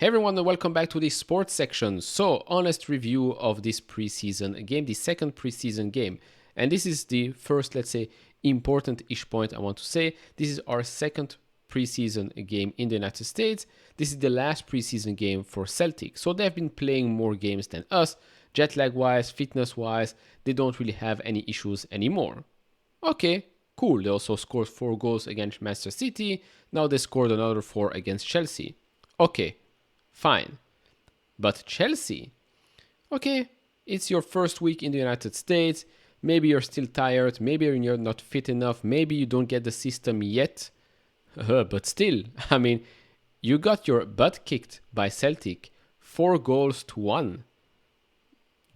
Hey everyone and welcome back to the sports section. So, honest review of this preseason game, the second preseason game. And this is the first, let's say, important-ish point I want to say. This is our second preseason game in the United States. This is the last preseason game for Celtic. So they've been playing more games than us. Jet lag-wise, fitness-wise, they don't really have any issues anymore. Okay, cool. They also scored 4 goals against Manchester City. Now they scored another 4 against Chelsea. Okay. Fine. But Chelsea, okay, it's your first week in the United States. Maybe you're still tired. Maybe you're not fit enough. Maybe you don't get the system yet. But still, I mean, you got your butt kicked by Celtic 4-1.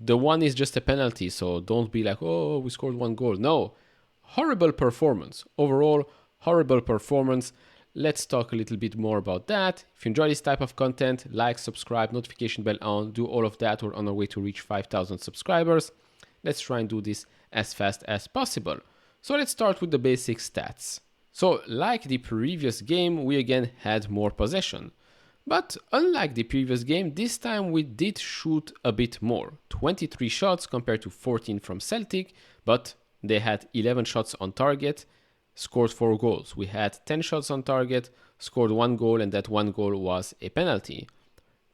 The one is just a penalty, so don't be like, oh, we scored 1 goal. No, horrible performance. Overall, horrible performance. Let's talk a little bit more about that. If you enjoy this type of content, like, subscribe, notification bell on, do all of that. We're on our way to reach 5,000 subscribers. Let's try and do this as fast as possible. So let's start with the basic stats. So like the previous game, we again had more possession. But unlike the previous game, this time we did shoot a bit more. 23 shots compared to 14 from Celtic, but they had 11 shots on target. Scored 4 goals. We had 10 shots on target, scored 1 goal, and that 1 goal was a penalty.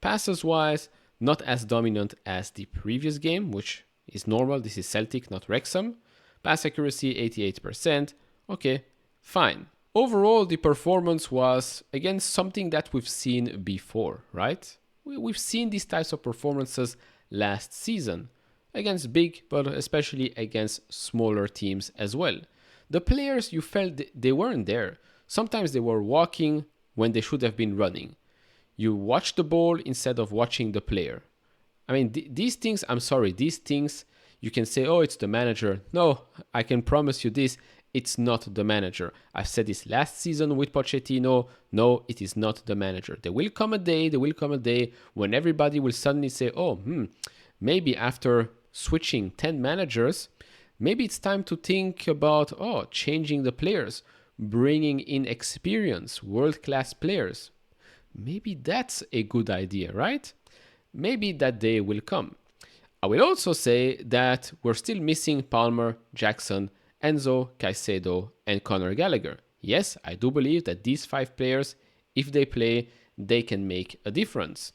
Passes wise, not as dominant as the previous game, which is normal. This is Celtic, not Wrexham. Pass accuracy 88%. Okay, fine. Overall, the performance was, again, something that we've seen before, right? We've seen these types of performances last season against big, but especially against smaller teams as well. The players, you felt they weren't there. Sometimes they were walking when they should have been running. You watch the ball instead of watching the player. I mean, these things, I'm sorry, these things, you can say, oh, it's the manager. No, I can promise you this, it's not the manager. I've said this last season with Pochettino. No, it is not the manager. There will come a day when everybody will suddenly say, oh, maybe after switching 10 managers, maybe it's time to think about, changing the players, bringing in experience, world-class players. Maybe that's a good idea, right? Maybe that day will come. I will also say that we're still missing Palmer, Jackson, Enzo, Caicedo, and Conor Gallagher. Yes, I do believe that these 5 players, if they play, they can make a difference.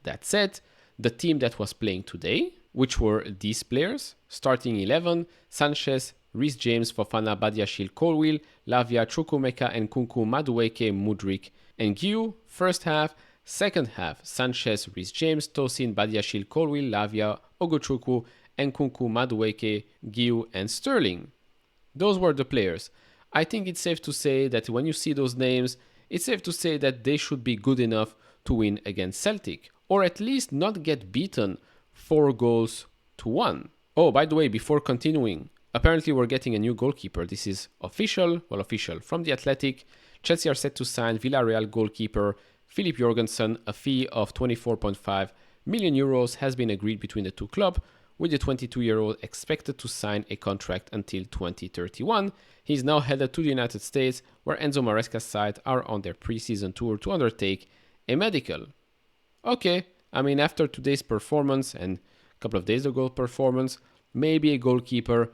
That said, the team that was playing today, which were these players, starting 11, Sanchez, Reece James, Fofana, Badiashile, Colwill, Lavia, Chukwuemeka, Nkunku, Madueke, Mudryk, and Guiu. First half. Second half, Sanchez, Reece James, Tosin, Badiashile, Colwill, Lavia, Ogochukwu, Nkunku, Madueke, Guiu, and Sterling. Those were the players. I think it's safe to say that when you see those names, it's safe to say that they should be good enough to win against Celtic, or at least not get beaten 4-1. Oh, by the way, before continuing, apparently we're getting a new goalkeeper. This is official from The Athletic. Chelsea are set to sign Villarreal goalkeeper Philip Jorgensen. A fee of 24.5 million euros has been agreed between the two clubs, with the 22-year-old expected to sign a contract until 2031. He's now headed to the United States, where Enzo Maresca's side are on their preseason tour to undertake a medical. Okay, I mean, after today's performance and a couple of days ago performance, maybe a goalkeeper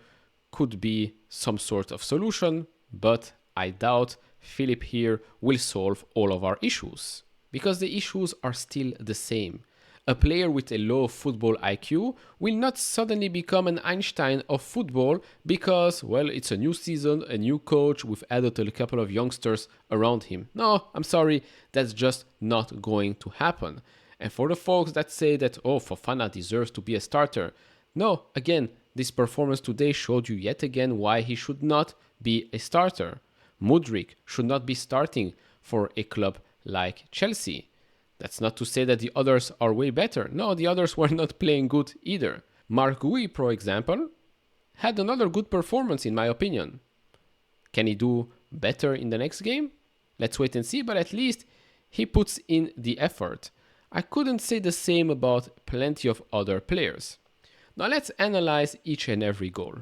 could be some sort of solution, but I doubt Philip here will solve all of our issues, because the issues are still the same. A player with a low football IQ will not suddenly become an Einstein of football because, well, it's a new season, a new coach, we've added a couple of youngsters around him. No, I'm sorry, that's just not going to happen. And for the folks that say that, oh, Fofana deserves to be a starter, no, again, this performance today showed you yet again why he should not be a starter. Mudryk should not be starting for a club like Chelsea. That's not to say that the others are way better. No, the others were not playing good either. Mark Guiu, for example, had another good performance in my opinion. Can he do better in the next game? Let's wait and see, but at least he puts in the effort. I couldn't say the same about plenty of other players. Now let's analyze each and every goal.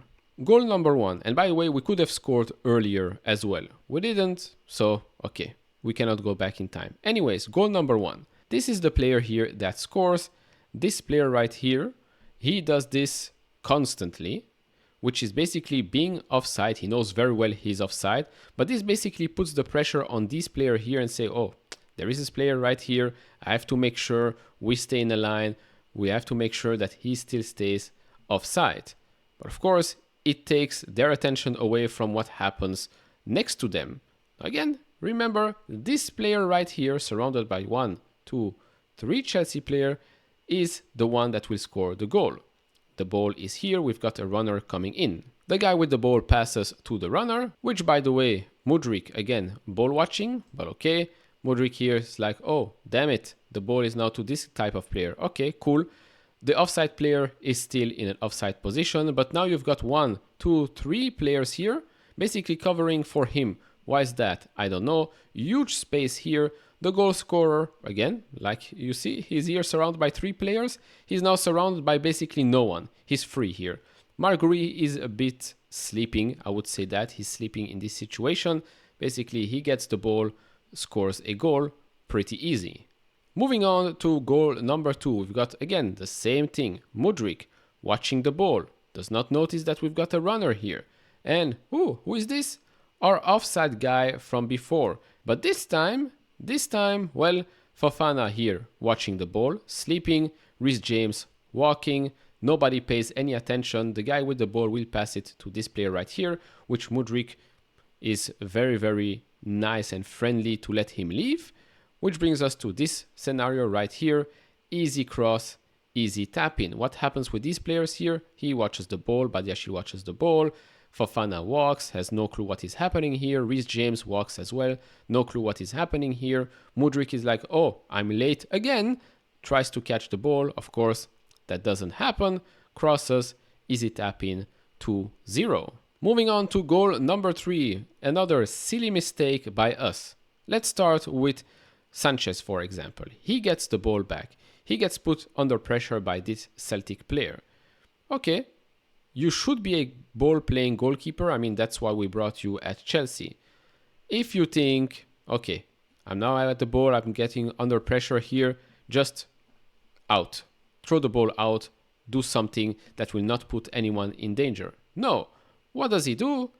Goal number 1, and by the way, we could have scored earlier as well. We didn't, so okay, we cannot go back in time. Anyways, goal number 1. This is the player here that scores. This player right here, he does this constantly, which is basically being offside. He knows very well he's offside, but this basically puts the pressure on this player here and say, oh, there is this player right here. I have to make sure we stay in the line. We have to make sure that he still stays offside. But of course, it takes their attention away from what happens next to them. Again, remember, this player right here, surrounded by 1, 2, 3 Chelsea player, is the one that will score the goal. The ball is here, we've got a runner coming in. The guy with the ball passes to the runner, which by the way, Mudryk, again, ball watching, but okay. Mudryk here is like, oh, damn it, the ball is now to this type of player. Okay, cool. The offside player is still in an offside position, but now you've got 1, 2, 3 players here, basically covering for him. Why is that? I don't know. Huge space here. The goal scorer, again, like you see, he's here surrounded by 3 players. He's now surrounded by basically no one. He's free here. Guiu is a bit sleeping. I would say that he's sleeping in this situation. Basically, he gets the ball, scores a goal, pretty easy. Moving on to goal number 2, we've got, again, the same thing. Mudryk watching the ball, does not notice that we've got a runner here. And, who is this? Our offside guy from before. But this time, well, Fofana here watching the ball, sleeping, Reece James walking, nobody pays any attention. The guy with the ball will pass it to this player right here, which Mudryk is very, very nice and friendly to let him leave. Which brings us to this scenario right here. Easy cross, easy tap in. What happens with these players here? He watches the ball, Badiashile watches the ball. Fofana walks, has no clue what is happening here. Reece James walks as well, no clue what is happening here. Mudryk is like, oh, I'm late again. Tries to catch the ball. Of course, that doesn't happen. Crosses, easy tap in, 2-0. Moving on to goal number 3. Another silly mistake by us. Let's start with Sanchez, for example. He gets the ball back. He gets put under pressure by this Celtic player. Okay, you should be a ball-playing goalkeeper. I mean, that's why we brought you at Chelsea. If you think, okay, I'm now at the ball, I'm getting under pressure here, just out. Throw the ball out, do something that will not put anyone in danger. No. What does he do?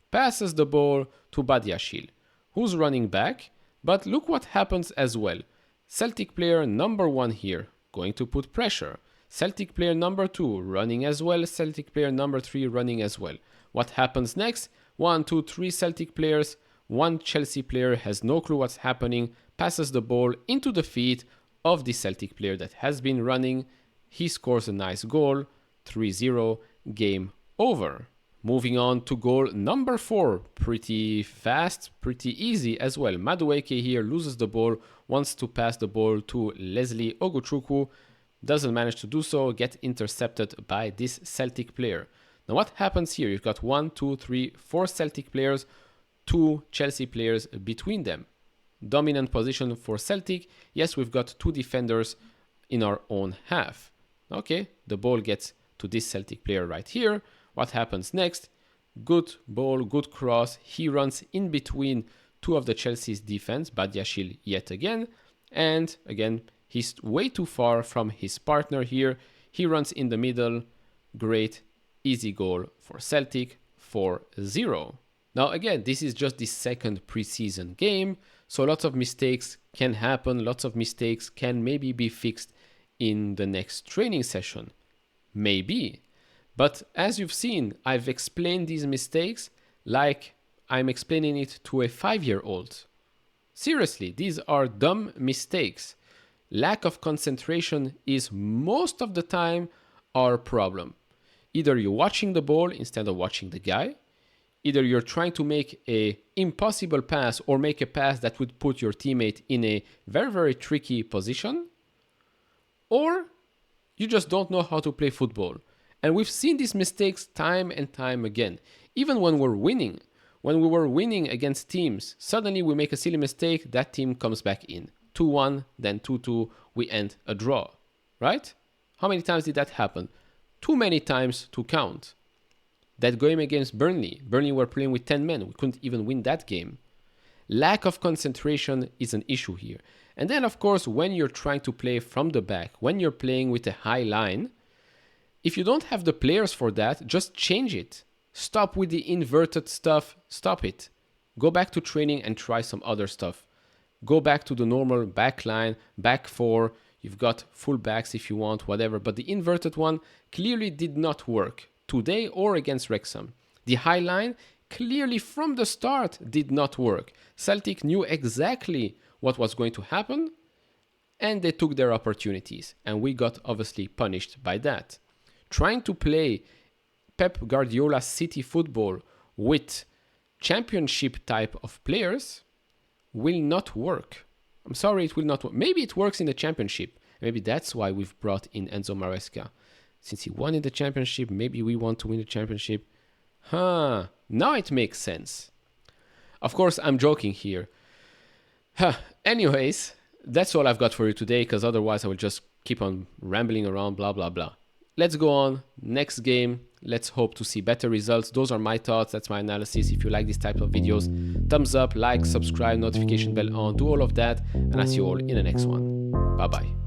Passes the ball to Badiashile, who's running back. But look what happens as well. Celtic player number 1 here, going to put pressure. Celtic player number 2 running as well. Celtic player number 3 running as well. What happens next? 1, 2, 3 Celtic players. 1 Chelsea player has no clue what's happening. Passes the ball into the feet of the Celtic player that has been running. He scores a nice goal. 3-0, game over. Moving on to goal number 4. Pretty fast, pretty easy as well. Madueke here loses the ball, wants to pass the ball to Leslie Ogochukwu. Doesn't manage to do so, get intercepted by this Celtic player. Now what happens here? You've got 1, 2, 3, 4 Celtic players, 2 Chelsea players between them. Dominant position for Celtic. Yes, we've got 2 defenders in our own half. Okay, the ball gets to this Celtic player right here. What happens next? Good ball, good cross. He runs in between 2 of the Chelsea's defense, Badiashile yet again. And again, he's way too far from his partner here. He runs in the middle. Great, easy goal for Celtic, 4-0. Now again, this is just the second preseason game, so lots of mistakes can happen. Lots of mistakes can maybe be fixed in the next training session. Maybe. But as you've seen, I've explained these mistakes like I'm explaining it to a 5-year-old. Seriously, these are dumb mistakes. Lack of concentration is most of the time our problem. Either you're watching the ball instead of watching the guy. Either you're trying to make an impossible pass or make a pass that would put your teammate in a very, very tricky position. Or you just don't know how to play football. And we've seen these mistakes time and time again. Even when we're winning. When we were winning against teams, suddenly we make a silly mistake, that team comes back in. 2-1, then 2-2, we end a draw. Right? How many times did that happen? Too many times to count. That game against Burnley. Burnley were playing with 10 men. We couldn't even win that game. Lack of concentration is an issue here. And then, of course, when you're trying to play from the back, when you're playing with a high line, if you don't have the players for that, just change it. Stop with the inverted stuff. Stop it. Go back to training and try some other stuff. Go back to the normal back line, back four. You've got full backs if you want, whatever. But the inverted one clearly did not work today or against Wrexham. The high line clearly from the start did not work. Celtic knew exactly what was going to happen and they took their opportunities. And we got obviously punished by that. Trying to play Pep Guardiola City football with championship type of players will not work. I'm sorry, it will not work. Maybe it works in the championship. Maybe that's why we've brought in Enzo Maresca. Since he won in the championship, maybe we want to win the championship. Now it makes sense. Of course, I'm joking here. Anyways, that's all I've got for you today, because otherwise I will just keep on rambling around, blah, blah, blah. Let's go on. Next game. Let's hope to see better results. Those are my thoughts. That's my analysis. If you like this type of videos, thumbs up, like, subscribe, notification bell on, do all of that. And I'll see you all in the next one. Bye-bye.